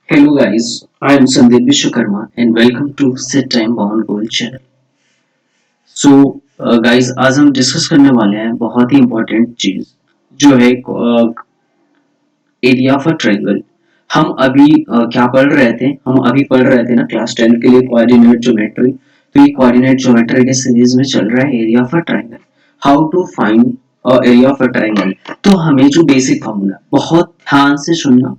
Hello guys, I am Sandeep Vishwakarma and welcome to Set Time Bound Goal channel. So guys, आज हम discuss करने वाले हैं बहुत ही इम्पोर्टेंट चीज जो है एरिया ऑफ अ ट्रायंगल। हम अभी क्या पढ़ रहे थे? हम अभी पढ़ रहे थे ना क्लास 10 के लिए कोऑर्डिनेट ज्योमेट्री। तो ये कोऑर्डिनेट ज्योमेट्री के सीरीज में चल रहा है area of a triangle. How to find area of a triangle. तो हमें जो बेसिक फॉर्मूला बहुत ध्यान से सुनना,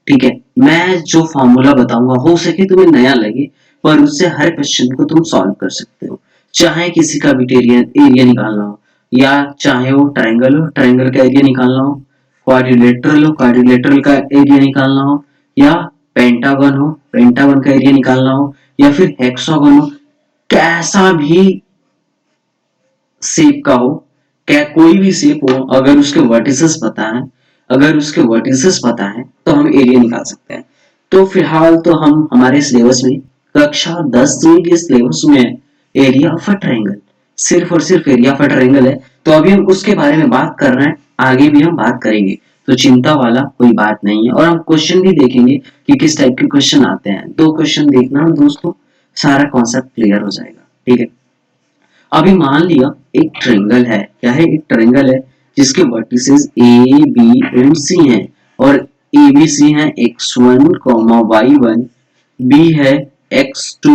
ठीक है। मैं जो फॉर्मूला बताऊंगा हो सके तुम्हें नया लगे, पर उससे हर क्वेश्चन को तुम सॉल्व कर सकते हो। चाहे किसी का भी एरिया एरिया निकालना हो, या चाहे वो ट्रायंगल हो, ट्रायंगल का एरिया निकालना हो, क्वाड्रिलेटरल हो, क्वाड्रिलेटरल का एरिया निकालना हो, या पेंटागन हो, पेंटागन का एरिया निकालना हो, या फिर हेक्सागन हो। कैसा भी शेप का हो, क्या कोई भी शेप हो, अगर उसके वर्टिसेस पता है, अगर उसके वर्टिसेस पता है तो हम एरिया निकाल सकते हैं। तो फिलहाल तो हम हमारे सिलेबस में कक्षा 10वीं के सिलेबस में एरिया ऑफ अ ट्रायंगल, सिर्फ और सिर्फ एरिया ऑफ अ ट्रायंगल है। तो अभी हम उसके बारे में बात कर रहे हैं, आगे भी हम बात करेंगे। तो चिंता वाला कोई बात नहीं है, और हम क्वेश्चन भी देखेंगे कि किस टाइप के क्वेश्चन आते हैं। दो क्वेश्चन देखना दोस्तों, सारा कॉन्सेप्ट क्लियर हो जाएगा, ठीक है। अभी मान लिया एक ट्रायंगल है, क्या है? एक ट्रायंगल है जिसके वर्टिसेस ए बी एंड सी हैं, और ए बी सी है x1 y1, बी है x2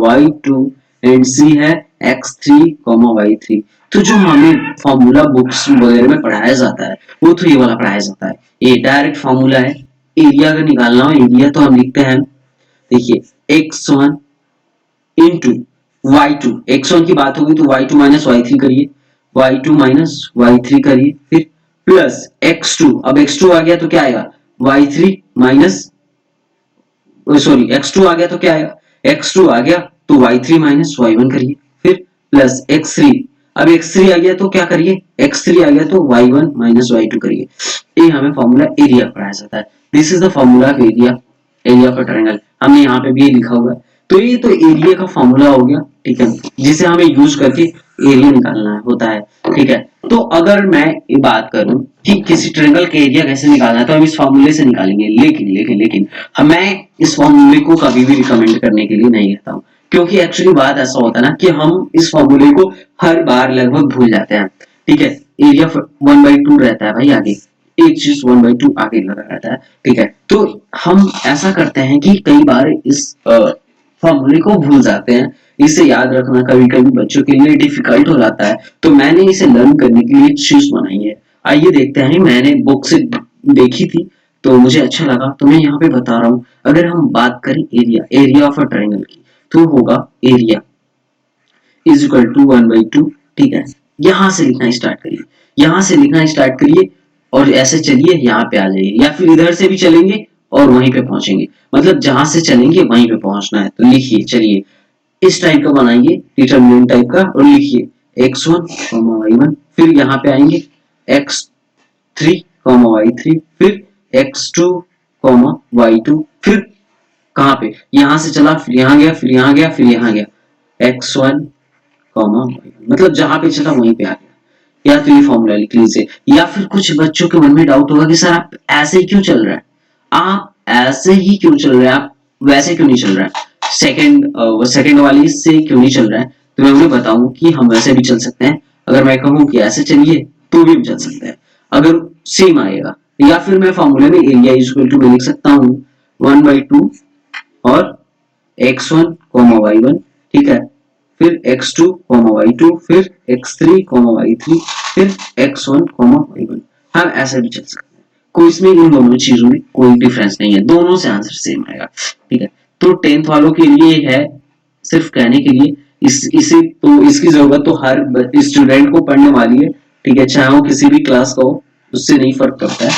y2 एंड सी है x3 y3। तो जो हमें फॉर्मूला बुक्स वगैरह में पढ़ाया जाता है वो तो ये वाला पढ़ाया जाता है। ये डायरेक्ट फॉर्मूला है। एरिया अगर निकालना हो, एरिया तो हम लिखते हैं, देखिए x1 इंटू y2। x1 की बात होगी तो y2 माइनस y3 करिए, y2 माइनस y3 करिए, फिर प्लस x2। अब x2 आ गया तो क्या आएगा? y3 माइनस, सॉरी x2 आ गया तो क्या आएगा? x2 आ गया तो y3 माइनस y1 करिए, फिर प्लस x3। अब x3 आ गया तो क्या करिए? x3 आ गया तो y1 माइनस y2 करिए। ये हमें फॉर्मूला एरिया पढ़ाया जाता है। This is the formula of area, area of a triangle. हमने यहाँ पे भी ये लिखा हुआ है। तो ये तो एरिया का फॉर्मूला हो गया, ठीक है, जिसे हमें यूज करके एरिया निकालना है होता है, ठीक है। तो अगर मैं ये बात करूं कि किसी ट्रायंगल का एरिया कैसे निकालना है, तो हम इस फॉर्मूले से निकालेंगे। लेकिन लेकिन लेकिन मैं इस फॉर्मूले को कभी भी रिकमेंड करने के लिए नहीं कहता हूँ, क्योंकि एक्चुअली बात ऐसा होता है ना कि हम इस फॉर्मूले को हर बार लगभग भूल जाते हैं, ठीक है। एरिया 1/2 रहता है भाई आगे, एक चीज 1/2 आगे लगा रहता है, ठीक है। तो हम ऐसा करते हैं कि कई बार इस फॉर्मूले को भूल जाते हैं। इसे याद रखना कभी कभी बच्चों के लिए डिफिकल्ट हो जाता है, तो मैंने इसे लर्न करने के लिए एक चीज बनाई है। आइए देखते हैं, मैंने बुक से देखी थी तो मुझे अच्छा लगा, तो मैं यहाँ पे बता रहा हूँ। अगर हम बात करें area, area of a triangle की, तो होगा एरिया इज इक्वल टू 1/2, ठीक है। यहां से लिखना स्टार्ट करिए, यहां से लिखना स्टार्ट करिए, और ऐसे चलिए यहाँ पे आ जाइए, या फिर इधर से भी चलेंगे और वहीं पे पहुंचेंगे। मतलब जहां से चलेंगे वहीं पे पहुंचना है। तो लिखिए, चलिए इस टाइप का बनाइए, डिटरमिनेंट टाइप का, और लिखिए x1 y1, फिर यहाँ पे आएंगे x3 y3, फिर x2 y2, फिर कहाँ पे? यहाँ से चला, फिर यहाँ गया, फिर यहाँ गया, फिर यहाँ गया, x1 मतलब जहां पे चला वहीं पे आ गया। या तो ये फॉर्मूला लिख लीजिए। या फिर कुछ बच्चों के मन में डाउट होगा कि सर आप ऐसे ही क्यों चल रहे हैं, आप ऐसे ही क्यों चल रहे हैं, आप वैसे क्यों नहीं चल रहे हैं, सेकंड वाली से क्यों नहीं चल रहा है। तो मैं उन्हें बताऊं कि हम वैसे भी चल सकते हैं। अगर मैं कहूं कि ऐसे चलिए तो भी हम चल सकते हैं, अगर सेम आएगा। या फिर मैं फॉर्मूले में एरिया इज इक्वल टू में लिख सकता हूँ 1/2 और x1 y1, ठीक है, फिर x2 y2, फिर x3 y3, फिर x1 y1। हम ऐसे भी चल सकते हैं, कोई इसमें इन दोनों चीजों में कोई डिफरेंस नहीं है, दोनों से आंसर सेम आएगा, ठीक है। तो 10th वालों के लिए है, सिर्फ कहने के लिए। इसे तो इसकी जरूरत तो हर स्टूडेंट को पढ़ने वाली है, ठीक है, चाहे वो किसी भी क्लास का हो, उससे नहीं फर्क पड़ता है,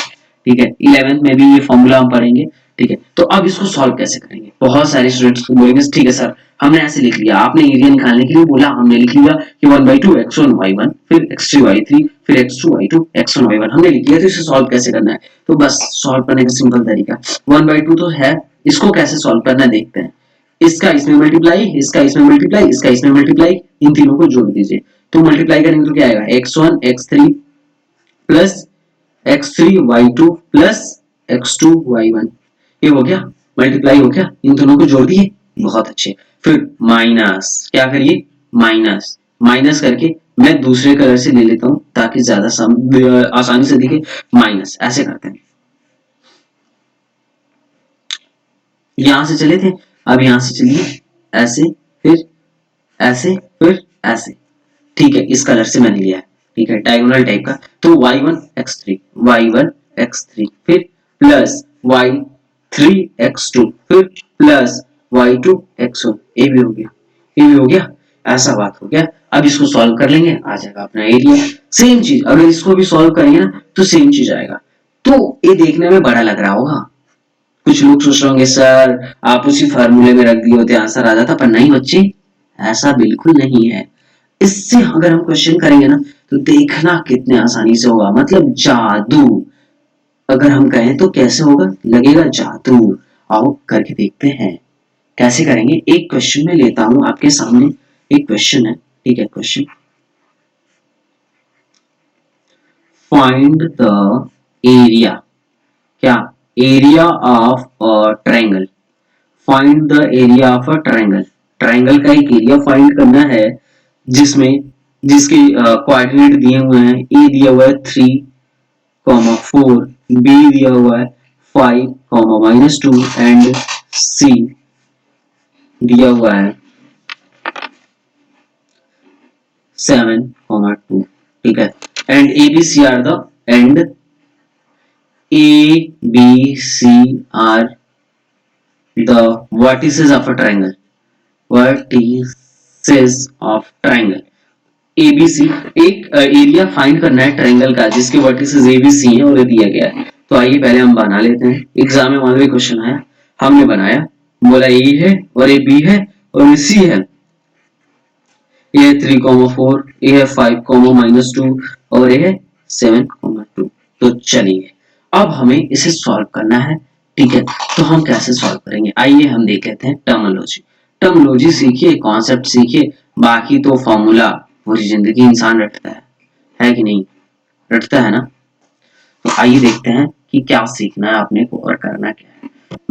ठीक है। 11th में भी ये फॉर्मूला हम पढ़ेंगे, ठीक है। तो अब इसको सॉल्व कैसे करेंगे? बहुत सारे स्टूडेंट्स को बोलेंगे ठीक है सर, हमने ऐसे लिख लिया, आपने एरिया निकालने के लिए बोला, हमने लिख लिया कि 1/2 x1 y1, फिर x3 y3, फिर x2 y2, x1 y1 हमने लिख लिया। तो इसे सॉल्व कैसे करना है? तो बस सॉल्व करने का सिंपल तरीका 1/2 तो है, इसको कैसे सॉल्व करना है देखते हैं। इसका इसमें मल्टीप्लाई, इसका इसमें मल्टीप्लाई, इसका इसमें मल्टीप्लाई, इन तीनों को जोड़ दीजिए। तो मल्टीप्लाई करेंगे तो क्या आएगा? x1 x3 plus x3 y2 plus x2 y1, ये हो गया, मल्टीप्लाई हो गया, इन दोनों को जोड़ दिए, बहुत अच्छे। फिर माइनस, क्या करिए, माइनस, माइनस करके मैं दूसरे कलर से ले लेता हूं ताकि ज्यादा आसानी से दिखे, माइनस ऐसे करते हैं। यहां से चले थे, अब यहां से चलिए ऐसे, फिर ऐसे, फिर ऐसे, ठीक है, इस कलर से मैंने लिया है, ठीक है, डायगोनल टाइप का। तो y1 x3, y1 x3, फिर प्लस y3 x2, फिर प्लस y2 x1, ये भी हो गया, ये भी हो गया, ऐसा बात हो गया। अब इसको सॉल्व कर लेंगे, आ जाएगा अपना एरिया। सेम चीज अगर इसको भी सॉल्व करेंगे ना तो सेम चीज आएगा। तो ये देखने में बड़ा लग रहा होगा, कुछ लोग सोच रहे होंगे सर आप उसी फार्मूले में रख दिए होते आंसर आ जाता, पर नहीं बच्चे, ऐसा बिल्कुल नहीं है। इससे अगर हम क्वेश्चन करेंगे ना तो देखना कितने आसानी से होगा, मतलब जादू अगर हम कहें तो कैसे होगा, लगेगा जादू। आओ करके देखते हैं कैसे करेंगे। एक क्वेश्चन में लेता हूं आपके सामने, एक क्वेश्चन है, ठीक है, क्वेश्चन, फाइंड द एरिया, क्या, area of a triangle, find the area of a triangle, triangle का एक एरिया फाइंड करना है जिसमें जिसके कोऑर्डिनेट दिए हुए हैं, ए दिया हुआ है 3,4, बी दिया हुआ है 5,-2 एंड सी दिया हुआ है 7,2, ठीक है, and A B C are the and A B C are the vertices of a triangle, vertices of triangle, ABC, एक एरिया फाइंड करना है ट्रायंगल का जिसके वर्टिसेस एबीसी हैं और ये दिया गया है। तो आइए पहले हम बना लेते हैं, एग्जाम में मान लो क्वेश्चन आया, हमने बनाया, बोला ए है और ए बी है और ये सी है, ये है 3,4, ये है 5,-2 और ये है 7,2। तो चलिए अब हमें इसे सॉल्व करना है, ठीक है। तो हम कैसे सॉल्व करेंगे, आइए हम देख लेते हैं टर्मिनोलॉजी। टर्मिनोलॉजी सीखिए, कॉन्सेप्ट सीखिए, बाकी तो फॉर्मूला पूरी जिंदगी इंसान रटता है कि नहीं, रटता है ना। तो आइए देखते हैं कि क्या सीखना है अपने को और करना क्या है।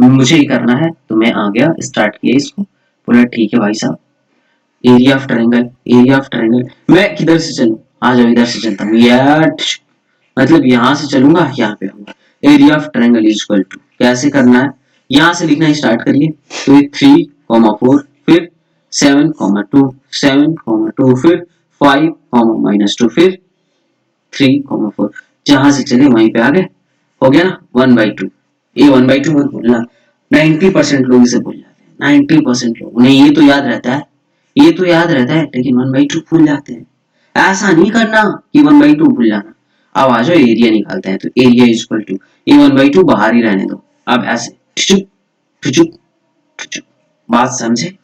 मुझे ही करना है तो मैं आ गया, स्टार्ट किया इसको, बोला ठीक है भाई साहब, area of triangle, area of triangle, मैं किधर से चलूं, आ जाओ इधर से चलता हूँ यार, मतलब यहां से चलूंगा यहाँ पे आऊंगा। Area of triangle is equal to, कैसे करना है, यहां से लिखना स्टार्ट करिए, तो 3,4, फिर 7,2, 7,2, फिर 5,-2, फिर 3,4, जहां से चले वहीं पे आ गए, हो गया ना 1/2। ये 1/2 मत भूलना, 90% लोग इसे भूल जाते हैं, 90% लोग, उन्हें ये तो याद रहता है, ये तो याद रहता है, लेकिन 1/2 भूल जाते हैं। ऐसा नहीं करना कि 1/2 भूल जाना। अब आ जाओ एरिया निकालते हैं, तो एरिया इज इक्वल टू, ये 1/2 बाहर ही रहने दो, अब ऐसे ठुचुक ठुचुक ठुचुक, बात समझे,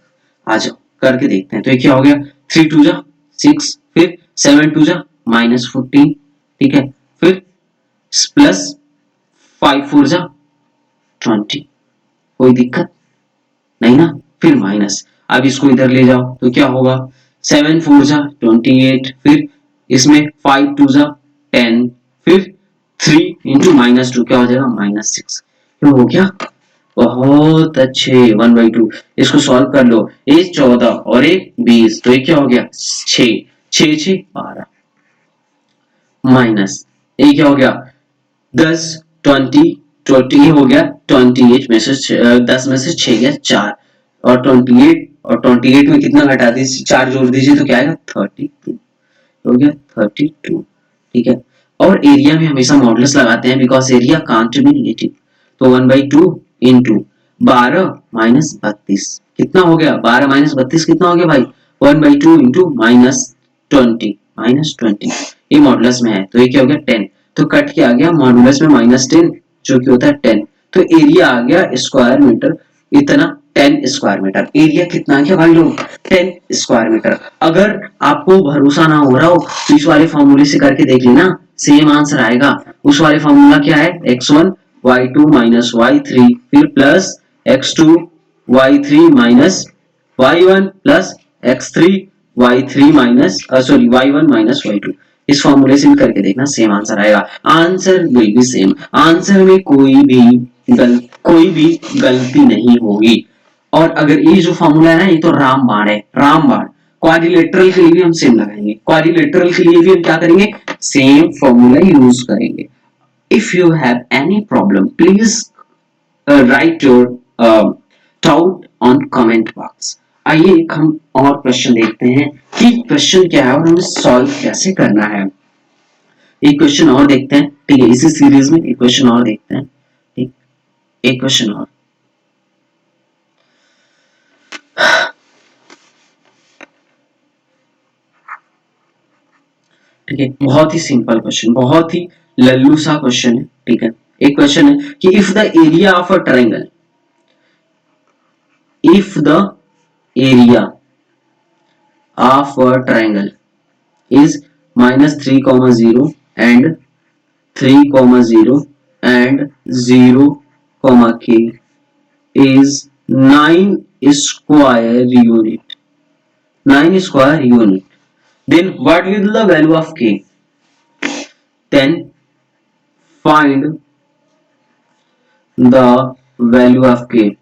आ जाओ करके देखते हैं। तो ये क्या हो गया, 3 2 जा 6, फिर 7 2 जा -14, ठीक है, फिर प्लस 5 4 जा 20, कोई दिक्कत नहीं ना, फिर माइनस, अब इसको इधर ले जाओ तो क्या होगा, 7 4 जा 28, फिर इसमें 5 2 जा 10, फिर 3 इंटू -2 क्या हो जाएगा -6, क्यों हो गया, बहुत अच्छे, 1/2, इसको सॉल्व कर लो, एक 14 और एक 20, तो ये क्या हो गया 6, 6 6 12, माइनस ये क्या हो गया 10 20 20 हो गया 28 में से 10 में से 6 गया 4, और 28, और 28 में कितना घटा दीजिए, 4 जोड़ दीजिए तो क्या आएगा 32, हो गया 32, ठीक है। और एरिया में हमेशा मॉडुलस लगाते हैं because area can't be negative, तो 1/2 इंटू 12 माइनस 32 कितना हो गया, 12 माइनस 32 कितना हो गया भाई, 1/2 इंटू -20 ये मॉडुलस में है, तो ये क्या हो गया 10, तो कट के आ गया मॉडुलस में -10 जो कि होता है 10, तो एरिया आ गया स्क्वायर मीटर इतना, 10 स्क्वायर मीटर, एरिया कितना आ गया भाई लोग 10 स्क्वायर मीटर। अगर आपको भरोसा ना हो रहा हो तो इस वाले फॉर्मूले से करके देख लेना, सेम आंसर आएगा। उस वाले फॉर्मूला क्या है, x1 y2 माइनस y3, फिर plus x2 y3 minus y1 plus x3 y3 minus sorry y1 minus y2, इस फॉर्मूले से भी करके देखना, सेम आंसर आएगा, answer will be same, answer में कोई भी कोई भी गलती नहीं होगी। और अगर ये जो फॉर्मूला है ना, ये तो रामबाण है, रामबाण। क्वाड्रिलेटरल के लिए भी हम सेम लगाएंगे, क्वाड्रिलेटरल के लिए भी हम क्या करेंगे, सेम फॉर्मूला यूज करेंगे। If you have any problem please right your doubt on comment box. आइए एक हम और क्वेश्चन देखते हैं कि क्वेश्चन क्या है और हमें सॉल्व कैसे करना है। एक क्वेश्चन और देखते हैं, ठीक है, इसी सीरीज में एक क्वेश्चन और देखते हैं। ठीक, एक क्वेश्चन और, ठीक है, बहुत ही सिंपल क्वेश्चन, बहुत ही लल्लू सा क्वेश्चन है। ठीक है, एक क्वेश्चन है कि if the area of a triangle, if the area of a triangle is -3, 0 and 3, 0 and 0, k is 9 square unit. 9 square unit. Then what will the value of k? Then find the value of k.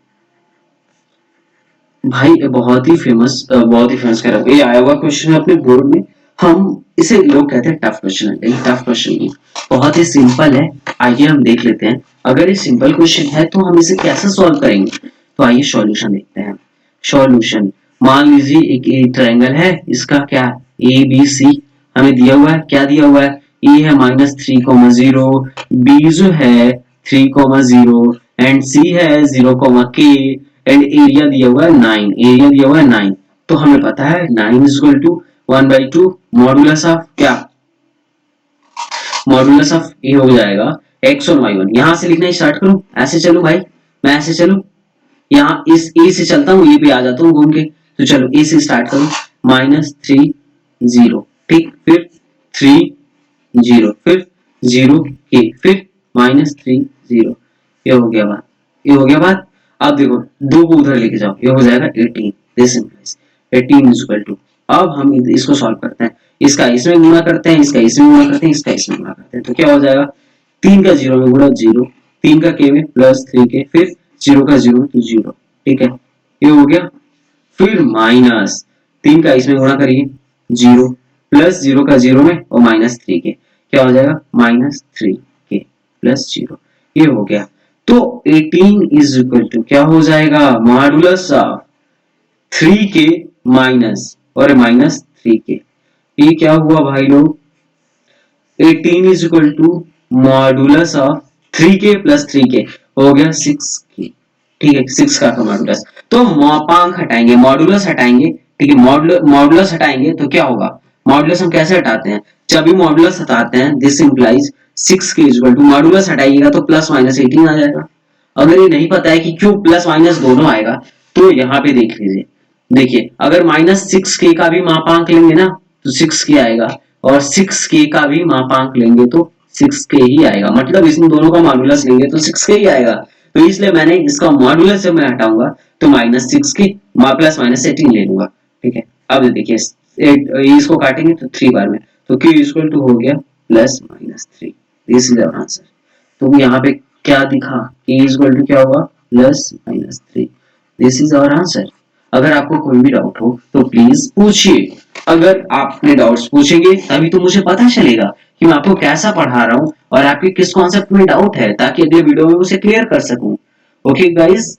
भाई बहुत ही famous कह रहा हूँ, ये आया हुआ question है अपने बोर्ड में। हम इसे लोग कहते हैं टफ क्वेश्चन है, लेकिन टफ क्वेश्चन नहीं, बहुत ही सिंपल है। आइए हम देख लेते हैं, अगर ये सिंपल क्वेश्चन है तो हम इसे कैसे सॉल्व करेंगे। तो आइए सॉल्यूशन देखते हैं। सॉल्यूशन, मान लीजिए एक ट्रायंगल है, इसका क्या ए बी सी हमें दिया हुआ है, क्या दिया हुआ है, ए है -3, 0, बी जो है 3, 0 एंड सी है 0, k एंड एरिया दिया हुआ है 9, एरिया दिया हुआ है 9। तो हमें पता है 9 is equal to 1/2 modulus of क्या, मॉडुलस ऑफ ए हो जाएगा x और y1। यहां से लिखना स्टार्ट करूं, ऐसे चलूं भाई, मैं ऐसे चलूं, यहाँ इस ए से चलता हूँ, ये पे आ जाता हूँ घूम के। तो चलो ए से स्टार्ट करूं, -3, 0, ठीक, फिर 3, 0, फिर 0 k, फिर -3, 0। ये हो गया बात, ये हो गया बात। अब देखो दो को उधर लेके जाओ, ये हो जाएगा 18, this implies 18 is equal to, अब हम इसको सॉल्व करते हैं, इसका इसमें गुणा करते हैं, इसका इसमें गुणा करते हैं, इसका इसमें गुणा करते हैं, तो क्या हो जाएगा, 3 का 0 में गुणा 0, 3 का k में +3k, फिर 0 का 0 तो 0, ठीक है, ये हो गया। फिर माइनस 3 का इसमें गुणा करिए 0, प्लस 0 का 0 में और -3k, क्या हो जाएगा -3k प्लस 0, ये हो गया। तो 18 इज इक्वल टू क्या हो जाएगा, मॉडुलस ऑफ 3k माइनस और -3k, ये क्या हुआ भाई लोग, 18 is equal to modulus of 3k plus 3k हो गया 6k, ठीक है, 6 का मॉडुलस। तो मापांक हटाएंगे, मॉडुलस हटाएंगे, ठीक है, मॉडुलस हटाएंगे तो क्या होगा, मॉडुलस हम कैसे हटाते हैं, जब भी मॉडुलस हटाते हैं this implies 6k is equal to, modulus हटाइएगा तो +-18 आ जाएगा। अगर ये नहीं पता है कि क्यों प्लस माइनस दोनों आएगा, तो यहाँ पे देख लीजिए, देखिए अगर -6k का भी मापांक लेंगे ना तो 6k आएगा, और 6k का भी मापांक लेंगे तो 6k ही आएगा, मतलब इन दोनों का मॉडुलस लेंगे तो 6k ही आएगा। तो इसलिए मैंने इसका मॉडुलस जब मैं हटाऊंगा तो -6k +-18 ले लूंगा, ठीक है। अब देखिए इसको काटेंगे तो 3 बार में, तो q इक्वल टू हो गया +-3, दिस इज आवर आंसर। तो यहाँ पे क्या दिखा, k इक्वल टू क्या होगा +-3, दिस इज आवर आंसर। अगर आपको कोई भी डाउट हो तो प्लीज पूछिए, अगर आपने डाउट्स पूछेंगे तभी तो मुझे पता चलेगा कि मैं आपको कैसा पढ़ा रहा हूँ और आपके किस कॉन्सेप्ट में डाउट है, ताकि अगले वीडियो में उसे क्लियर कर सकूं। Okay guys,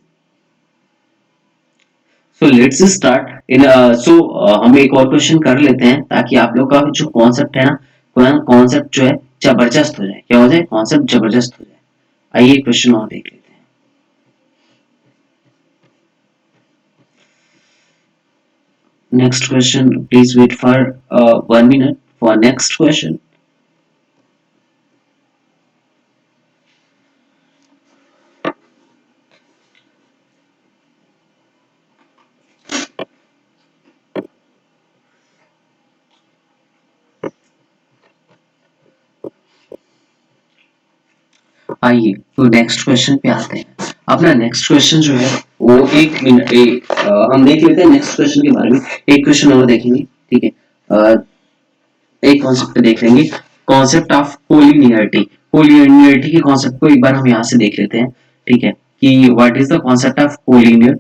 so let's start in हम एक और क्वेश्चन कर लेते हैं, ताकि आप लोग का जो कॉन्सेप्ट है ना, कॉन्सेप्ट जो है जबरदस्त हो जाए, क्या हो जाए, कॉन्सेप्ट जबरदस्त हो जाए। आइए क्वेश्चन और देख लेते हैं। Next question, please wait for 1 minute for next question. आइए तो नेक्स्ट क्वेश्चन पे आते हैं। अपना नेक्स्ट क्वेश्चन जो है वो हम देख लेते हैं नेक्स्ट क्वेश्चन के बारे में, एक क्वेश्चन और देखेंगे, ठीक है। एक कॉन्सेप्ट देख लेंगे, कॉन्सेप्ट ऑफ कोलिनियरिटी, कोलिनियरिटी के कॉन्सेप्ट को एक बार हम यहाँ से देख लेते हैं, ठीक है। कि what is the concept of collinear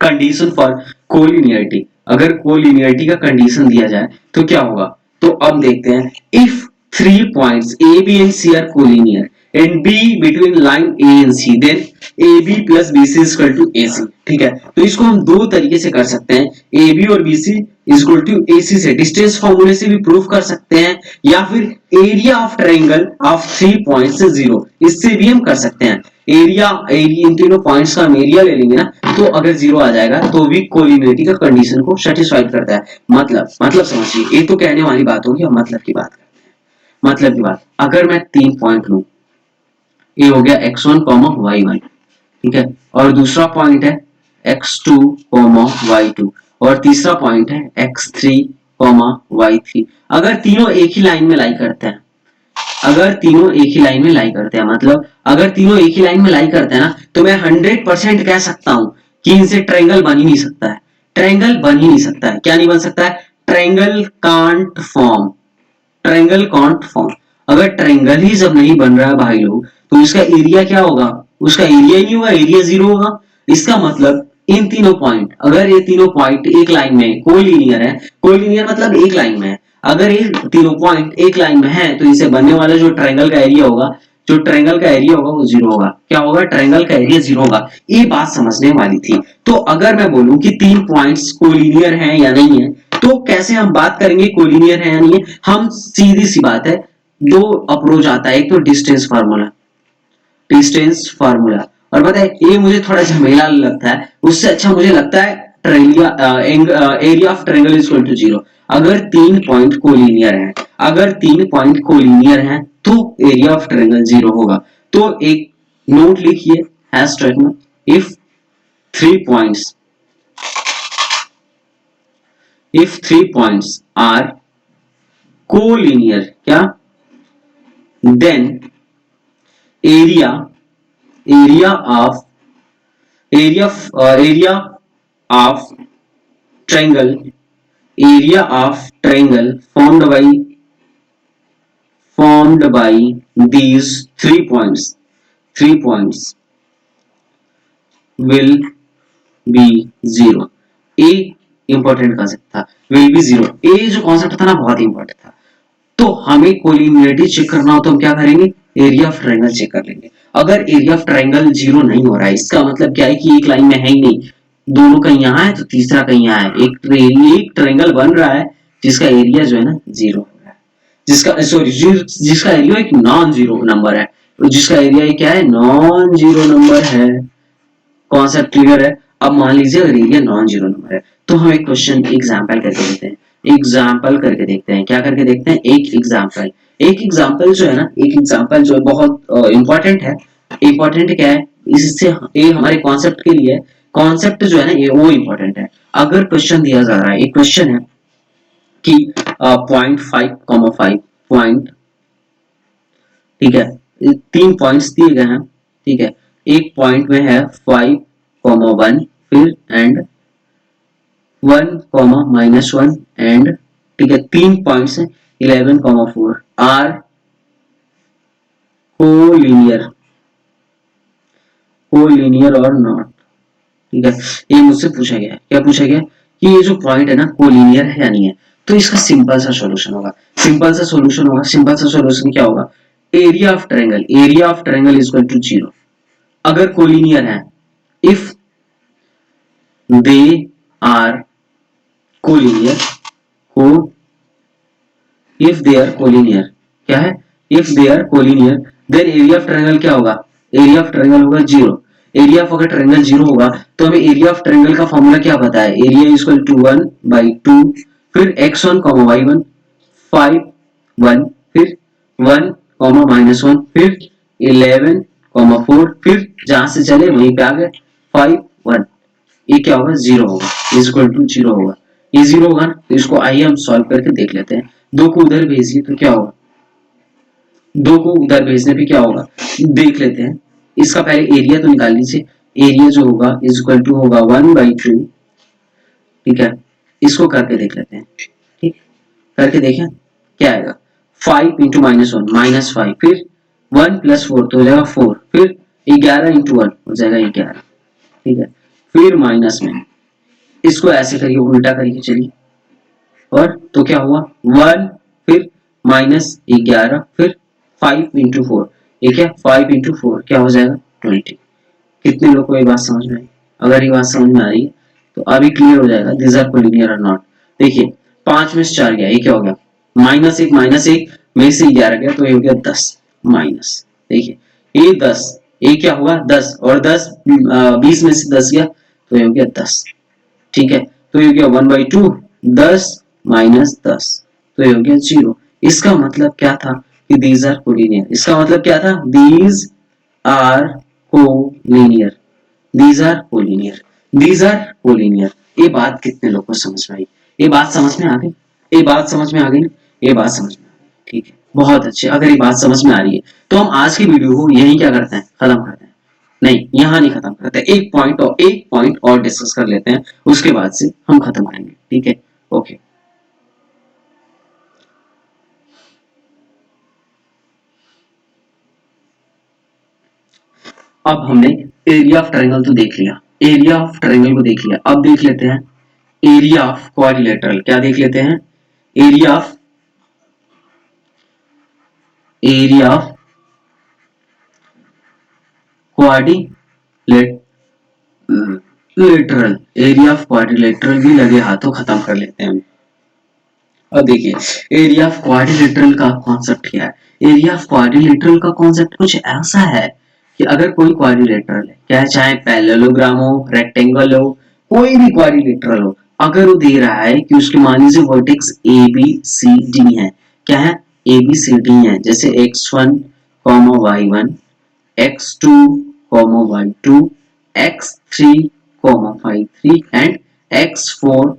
condition for collinearity. अगर कोलिनियरिटी का कंडीशन दिया जाए तो क्या होगा, तो अब देखते हैं। If 3 points A B and C are collinear and B between line A and C, then A B plus B C equal to A C. ठीक है, तो इसको हम दो तरीके से कर सकते हैं, ए बी और B C equal to A सी से डिस्टेंस फॉर्मूले से भी प्रूफ कर सकते हैं, या फिर area of triangle of 3 points 0 इससे भी हम कर सकते हैं। एरिया इन तीनों पॉइंट्स का हम एरिया ले लेंगे ना, तो अगर 0 आ जाएगा तो भी कोलिनियरिटी का कंडीशन को सेटिस्फाइड करता है। मतलब समझिए, ये तो कहने वाली बात होगी, अब मतलब की बात करते हैं। मतलब की बात, अगर मैं 3 पॉइंट लूं, ये हो गया x1 y1, ठीक है, और दूसरा पॉइंट है x2 y2, और तीसरा पॉइंट है x3 y3। अगर तीनों एक ही लाइन में लाई करते हैं, अगर तीनों एक ही लाइन में लाई करते हैं, मतलब अगर तीनों एक ही लाइन में लाई करते हैं ना, तो मैं 100% कह सकता हूं कि इनसे ट्रायंगल बन ही नहीं सकता है। ट्रायंगल बन ही नहीं सकता है। क्या नहीं बन सकता है? Triangle can't form. Triangle can't form. अगर ट्रायंगल ही जब नहीं बन रहा है भाई लोग, तो इसका एरिया क्या होगा? उसका एरिया ही नहीं होगा, एरिया 0 होगा। इसका मतलब इन तीनों पॉइंट, अगर ये तीनों पॉइंट एक लाइन में कोलिनियर है, कोलिनियर मतलब एक लाइन में है, अगर ये तीनों पॉइंट एक लाइन में है, तो इसे बनने वाला जो ट्रायंगल का एरिया होगा, जो ट्रायंगल का एरिया होगा वो 0 होगा। क्या होगा? ट्रायंगल का एरिया 0 होगा। ये बात समझने वाली थी। तो अगर मैं बोलूं कि 3 पॉइंट्स कोलिनियर हैं या नहीं है, तो कैसे हम बात करेंगे कोलिनियर है या नहीं है? हम सीधी सी बात है, दो अप्रोच आता है। एक तो डिस्टेंस फार्मूला, डिस्टेंस फार्मूला, और पता है ये मुझे थोड़ा झमेला लगता है, उससे अच्छा मुझे लगता है area of triangle is equal to 0। अगर 3 पॉइंट कोलिनियर है, अगर 3 पॉइंट कोलिनियर है, तो एरिया ऑफ ट्रायंगल 0 होगा। तो एक नोट लिखिए, हैशटैग में, if 3 points, if 3 points are collinear, क्या? then area area of area of triangle, area of triangle formed by these 3 points will be 0। A important concept था, will be 0। ए जो concept था ना, बहुत इंपॉर्टेंट था। तो हमें कोलिनियरिटी चेक करना हो तो हम क्या करेंगे? एरिया ऑफ ट्रायंगल चेक कर लेंगे। अगर एरिया ऑफ ट्रायंगल 0 नहीं हो रहा है, इसका मतलब क्या है कि एक लाइन में है ही नहीं, दोनों कहीं यहाँ है तो तीसरा कहीं यहाँ है। एक ट्रायंगल बन रहा है जिसका एरिया जो है ना 0 हो रहा है, जिसका सॉरी जिसका एरिया एक नॉन जीरो नंबर है, जिसका एरिया क्या है? नॉन जीरो नंबर है। कॉन्सेप्ट क्लियर है? अब मान लीजिए अगर एरिया नॉन जीरो नंबर है, तो हम एक क्वेश्चन एग्जांपल करके देखते हैं। एग्जांपल करके देखते हैं, क्या करके देखते हैं? एक एग्जांपल। एक एग्जांपल जो है ना, एक एग्जांपल जो है बहुत इंपॉर्टेंट है। इंपॉर्टेंट क्या है? इससे ये हमारे कॉन्सेप्ट के लिए, कॉन्सेप्ट जो है ना ये वो इंपॉर्टेंट है। अगर क्वेश्चन दिया जा रहा है, एक क्वेश्चन है कि 0.5, पॉइंट, ठीक है, 3 पॉइंट्स दिए गए हैं, ठीक है, एक पॉइंट में है 5, 1, फिर एंड 1, -1 एंड, ठीक है, 3 पॉइंट्स है 11, 4 आर कोलिनियर, कोलिनियर और नॉट। ठीक है, ये मुझसे पूछा गया है। क्या पूछा गया? कि ये जो पॉइंट है ना कोलिनियर है या नहीं है। तो इसका सिंपल सा सॉल्यूशन होगा, सिंपल सा सॉल्यूशन होगा। सिंपल सा सॉल्यूशन क्या होगा? Area of triangle, area of triangle is equal to 0 अगर कोलिनियर है, इफ दे आर कोलिनियर, को इफ दे आर कोलिनियर, क्या है? If they are collinear, then area of triangle क्या होगा? एरिया ऑफ ट्रायंगल होगा 0। एरिया ऑफ अगर triangle 0 होगा तो हमें एरिया ऑफ ट्रायंगल का फॉर्मूला क्या पता है? एरिया इज इक्वल टू 1/2, फिर x1, y1 5, 1, फिर 1, -1, फिर 11, 4, फिर जहां से चले वहीं पे आ गए 5, 1। ये क्या होगा? 0 होगा, इज इक्वल टू 0 होगा। ये 0 होगा ना, तो इसको आइए हम सॉल्व करके देख लेते हैं। 2 को उधर भेजिए तो क्या होगा? 2 को उधर भेजने पे क्या होगा देख लेते हैं। इसका पहले एरिया तो निकाल लीजिए। एरिया जो होगा इज इक्वल टू होगा 1/2, ठीक है, इसको करके देख लेते हैं। ठीक, करके देखें क्या आएगा? 5 × -1 -5, फिर 1 + 4 तो हो जाएगा 4, फिर 11 इंटू 1 हो जाएगा 11, ठीक है। फिर माइनस में इसको ऐसे करिए, उल्टा करिए चलिए, और तो क्या हुआ 1, फिर माइनस 11, फिर 5 इंटू 4, ये क्या 5 इंटू 4 क्या हो जाएगा 20। कितने लोग को ये बात समझ में आई? अगर ये बात समझ में आ रही है तो अभी क्लियर हो जाएगा दिस आर कोलिनियर और नॉट। देखिए 5 में से 4 गया, ये क्या हो गया माइनस एक में से 11 गया तो ये हो गया 10 माइनस। देखिए ये 10, ये क्या हुआ 10, और 10 20 में से 10 गया तो ये हो गया 10, ठीक है। तो ये हो गया 1/2, 10 माइनस 10, तो ये हो गया 0। इसका मतलब क्या था कि दीज आर कोलिनियर। इसका मतलब क्या था, these are collinear, these are collinear, these are collinear. ये बात कितने लोग को समझ में आई? ये बात समझ में आ गई? ये बात समझ में आ गई? ये बात समझ में आ गई, ठीक है, बहुत अच्छे। अगर ये बात समझ में आ रही है तो हम आज की वीडियो को यही क्या करते हैं, खत्म करते हैं। नहीं, यहाँ नहीं खत्म करते, एक पॉइंट और डिस्कस कर लेते हैं, उसके बाद से हम खत्म करेंगे, ठीक है। ओके, अब हमने एरिया ऑफ ट्रायंगल तो देख लिया, एरिया ऑफ ट्रायंगल को देख लिया, अब देख लेते हैं एरिया ऑफ क्वाड्रिलेटरल। क्या देख लेते हैं? Area of quadrilateral, area of quadrilateral भी लगे हाथों खत्म कर लेते हैं। अब देखिए एरिया ऑफ क्वाड्रिलेटरल का कॉन्सेप्ट क्या है। एरिया ऑफ क्वाड्रिलेटरल का कॉन्सेप्ट कुछ ऐसा है कि अगर कोई क्वाड्रिलेटरल है, क्या चाहे पैरेललोग्राम हो, रेक्टेंगल हो, कोई भी क्वाड्रिलेटरल हो, अगर वो दे रहा है कि उसके मान लीजिए vertex A B C D है, क्या है ए बी सी डी है, जैसे x1 y1, x2 y2, x3 y3 and x4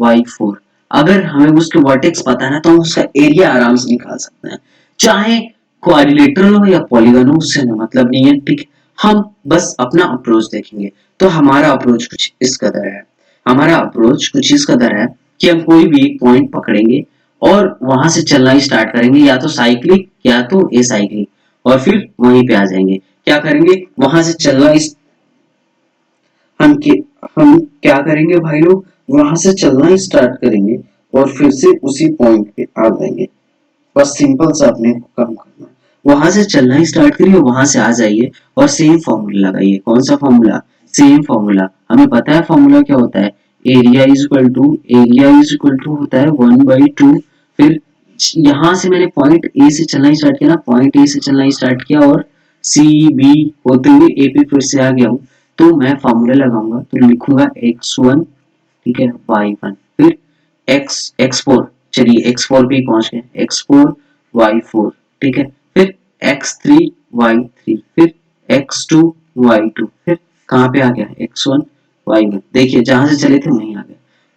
y4। अगर हमें उसके वर्टेक्स पता है ना तो हम उसका एरिया आराम से निकाल सकते हैं, चाहे क्वाड्रिलेटरल हो या पॉलीगन हो, उससे हमें मतलब नहीं है, ठीक है। हम बस अपना अप्रोच देखेंगे। तो हमारा अप्रोच कुछ इस कदर है, हमारा अप्रोच कुछ इस कदर है कि हम कोई भी एक पॉइंट पकड़ेंगे और वहां से चलना ही स्टार्ट करेंगे, या तो साइक्लिक या तो एसाइक्लिक, और फिर वहीं पे आ जाएंगे। क्या करेंगे, वहां से चलना इस हम के, हम क्या करेंगे भाई लोग, वहां से चलना ही स्टार्ट करेंगे और फिर से उसी पॉइंट पे आ जाएंगे। बस सिंपल सा अपने को काम करना है, वहां से चलना ही स्टार्ट करिए, वहां से आ जाइए और सेम फॉर्मूला लगाइए। कौन सा फॉर्मूला? Same formula. हमें पता है फॉर्मूला क्या होता है, एरिया इज इक्वल टू होता है 1/2। फिर यहां से मैंने पॉइंट ए से चलना ही स्टार्ट किया ना, पॉइंट ए से चलना ही स्टार्ट किया और सी बी होते हुए ए पे फिर से आ गया हूं, तो मैं फॉर्मूला लगाऊंगा तो लिखूंगा x1, ठीक है, y1, फिर x4, चलिए x4 पे पहुंच गए, x4 y4, ठीक है, फिर x3 y3, फिर x2 y2, फिर कहां पे आ गया x1 y1। देखिए जहां से चले थे वहीं आ गए।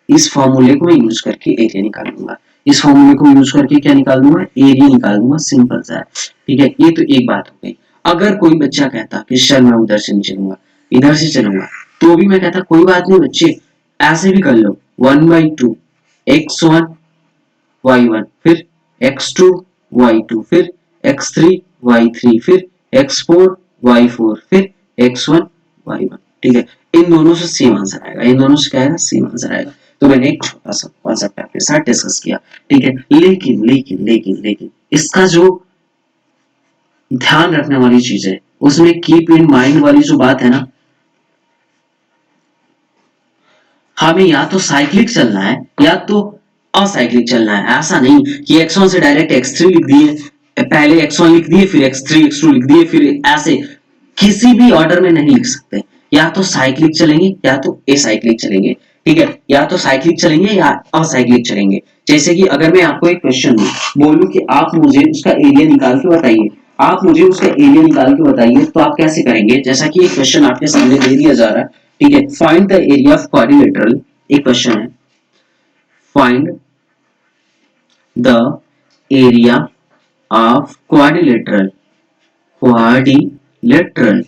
इस फॉर्मूले को मैं यूज करके एरिया निकाल दूंगा, इस फॉर्मूले को यूज करके क्या निकाल दूंगा, एरिया निकाल दूंगा, सिंपल सा है, ठीक है। ये तो एक बात हो गई। अगर कोई बच्चा कहता कि सर मैं उधर से नहीं चलूंगा, इधर से चलूंगा, तो भी मैं कहता कोई बात नहीं बच्चे, ऐसे भी कर लो 1/2 x1 y1, फिर x2 y2, फिर x3 y3, फिर x4 y4, फिर x1 y1, ठीक है। इन दोनों से सेम आंसर आएगा, इन दोनों से क्या आएगा, सेम आंसर आएगा। तो मैंने एक छोटा सा कॉन्सेप्ट आपके साथ डिस्कस किया, ठीक है। लेकिन लेकिन लेकिन लेकिन इसका जो ध्यान रखने वाली चीज है, उसमें कीप इन माइंड वाली जो बात है ना, हमें या तो साइक्लिक चलना है या तो असाइक्लिक चलना है। ऐसा नहीं कि x1 से डायरेक्ट x3 लिख दिए, पहले x1 लिख दिए फिर x3 x2 लिख दिए, फिर ऐसे किसी भी ऑर्डर में नहीं लिख सकते। या तो साइक्लिक चलेंगे या तो एसाइक्लिक चलेंगे, ठीक है, या तो साइक्लिक चलेंगे या असाइक्लिक चलेंगे। जैसे कि अगर मैं आपको एक क्वेश्चन बोलूं कि आप मुझे उसका एरिया निकाल के बताइए, आप मुझे उसका एरिया निकाल के बताइए, तो आप कैसे करेंगे? जैसा कि एक क्वेश्चन आपके सामने दे दिया जा रहा है, ठीक है, find the area of quadrilateral, एक क्वेश्चन है, find the area of quadrilateral, quadrilateral,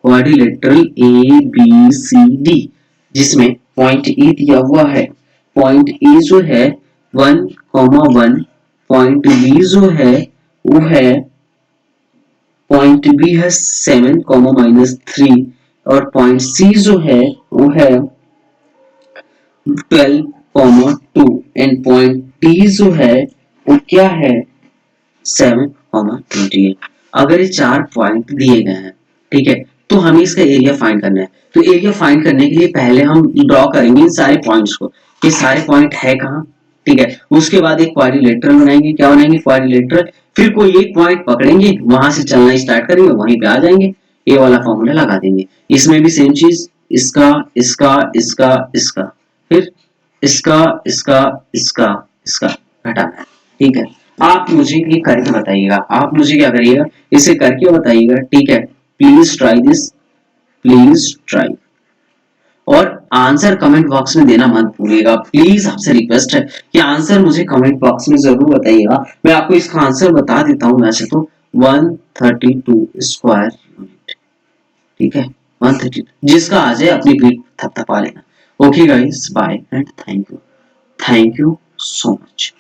quadrilateral A B C D, जिसमें पॉइंट ए दिया हुआ है, पॉइंट ए जो है 1,1, पॉइंट बी जो है वो है पॉइंट बी है 7, -3 और पॉइंट सी जो है वो है 12, 2 एंड पॉइंट डी जो है वो क्या है 7, 28। अगर ये 4 पॉइंट दिए गए हैं, ठीक है, तो हमें इसका एरिया फाइंड करना है। तो एरिया फाइंड करने के लिए पहले हम ड्रॉ करेंगे इन सारे पॉइंट्स को, ये सारे पॉइंट है कहाँ, ठीक है। उसके बाद एक क्वाड्रिलेटरल बनाएंगे, क्या बनाएंगे, क्वाड्रिलेटरल। फिर कोई एक पॉइंट पकड़ेंगे, वहां से चलना स्टार्ट करेंगे, वहीं पे आ जाएंगे, ये वाला फॉर्मूला लगा देंगे। इसमें भी सेम चीज, इसका इसका इसका इसका, फिर इसका इसका इसका इसका घटाना है, ठीक है। आप मुझे ये करके बताइएगा, आप मुझे क्या करिएगा, इसे करके बताइएगा, ठीक है। Please try this, please try. और आंसर कमेंट बॉक्स में देना मत भूलिएगा, प्लीज आपसे रिक्वेस्ट है कि आंसर मुझे कमेंट बॉक्स में जरूर बताइएगा। मैं आपको इसका आंसर बता देता हूँ, वैसे तो 132 स्क्वायर यूनिट, ठीक है, 132। जिसका आ जाए अपनी पीठ थपथपा लेना। Okay guys, bye and thank you, thank you so much.